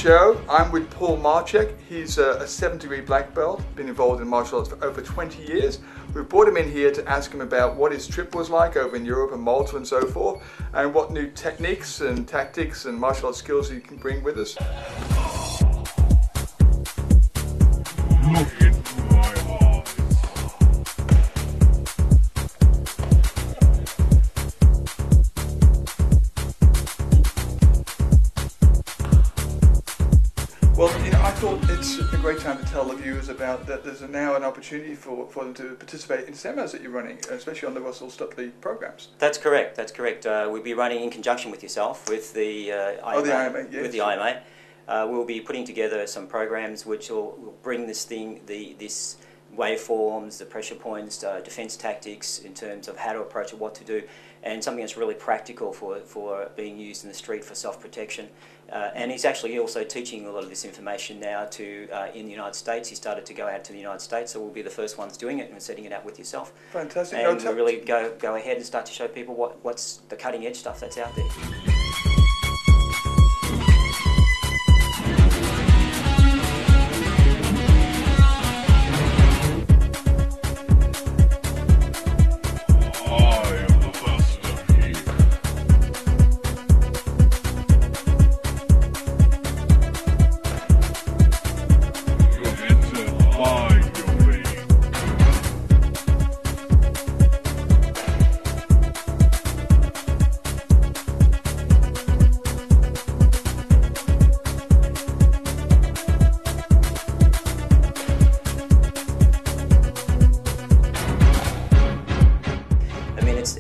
show. I'm with Paul Mracek. He's a 7th-degree black belt, been involved in martial arts for over 20 years. We've brought him in here to ask him about what his trip was like over in Europe and Malta and so forth, and what new techniques and tactics and martial arts skills he can bring with us. Look into my eyes. Well, I thought it's a great time to tell the viewers about that there's now an opportunity for them to participate in seminars that you're running, especially on the Russell Stutley programs. That's correct, that's correct. We'll be running in conjunction with yourself, with the IMA. The IMA, yes. With the IMA. We'll be putting together some programs which will bring this waveforms, the pressure points, defence tactics in terms of how to approach it, what to do, and something that's really practical for being used in the street for self-protection. And he's actually also teaching a lot of this information now in the United States. He started to go out to the United States, so we'll be the first ones doing it and setting it out with yourself. Fantastic. And we'll really go ahead and start to show people what's the cutting edge stuff that's out there.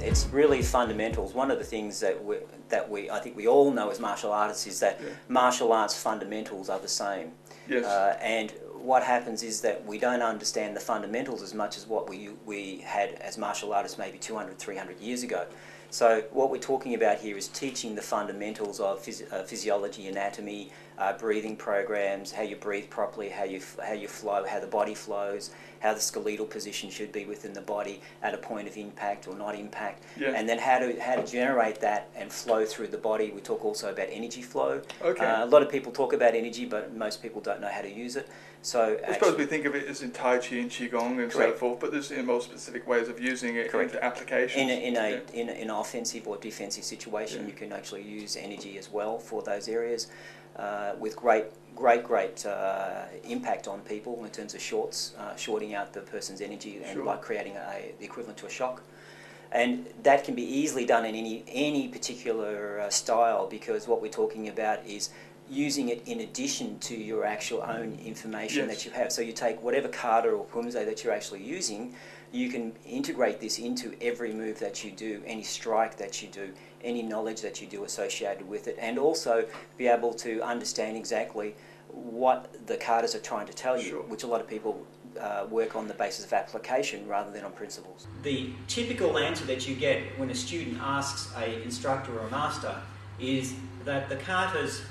It's really fundamentals. One of the things that I think we all know as martial artists is that martial arts fundamentals are the same. Yes. And what happens is that we don't understand the fundamentals as much as what we had as martial artists maybe 200, 300 years ago. So what we're talking about here is teaching the fundamentals of physiology, anatomy, breathing programs, how you breathe properly, how you flow, how the body flows, how the skeletal position should be within the body at a point of impact or not impact, and then how to generate that and flow through the body. We talk also about energy flow. Okay. A lot of people talk about energy, but most people don't know how to use it. So I suppose we think of it as in Tai Chi and Qigong and correct. so forth, but there's more specific ways of using it into applications. In an offensive or defensive situation, you can actually use energy as well for those areas, with great impact on people in terms of shorting out the person's energy and by creating the equivalent to a shock. And that can be easily done in any particular style, because what we're talking about is using it in addition to your actual own information that you have. So you take whatever kata or pumse that you're actually using, you can integrate this into every move that you do, any strike that you do, any knowledge that you do associated with it, and also be able to understand exactly what the katas are trying to tell you, which a lot of people work on the basis of application rather than on principles. The typical answer that you get when a student asks an instructor or a master is that the katas,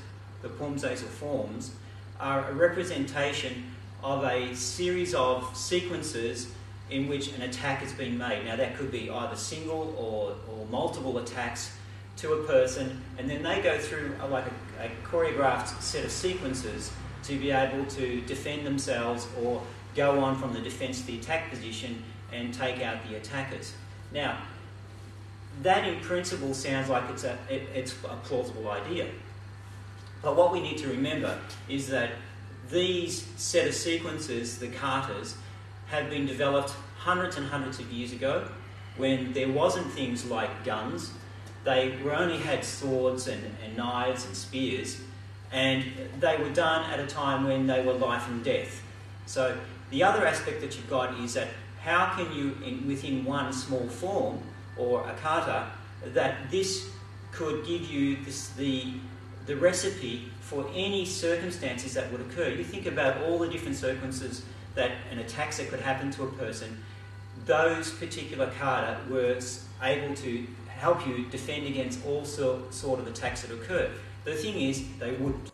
the pumses or forms, are a representation of a series of sequences in which an attack has been made. Now that could be either single or multiple attacks to a person, and then they go through a choreographed set of sequences to be able to defend themselves or go on from the defence to the attack position and take out the attackers. Now, that in principle sounds like it's a plausible idea. But what we need to remember is that these set of sequences, the katas, have been developed hundreds and hundreds of years ago when there wasn't things like guns. They only had swords and knives and spears, and they were done at a time when they were life and death. So the other aspect that you've got is that how can you, within one small form or a kata, that this could give you the recipe for any circumstances that would occur. You think about all the different circumstances that an attack that could happen to a person. Those particular kata were able to help you defend against all sort of attacks that occur. The thing is, they wouldn't.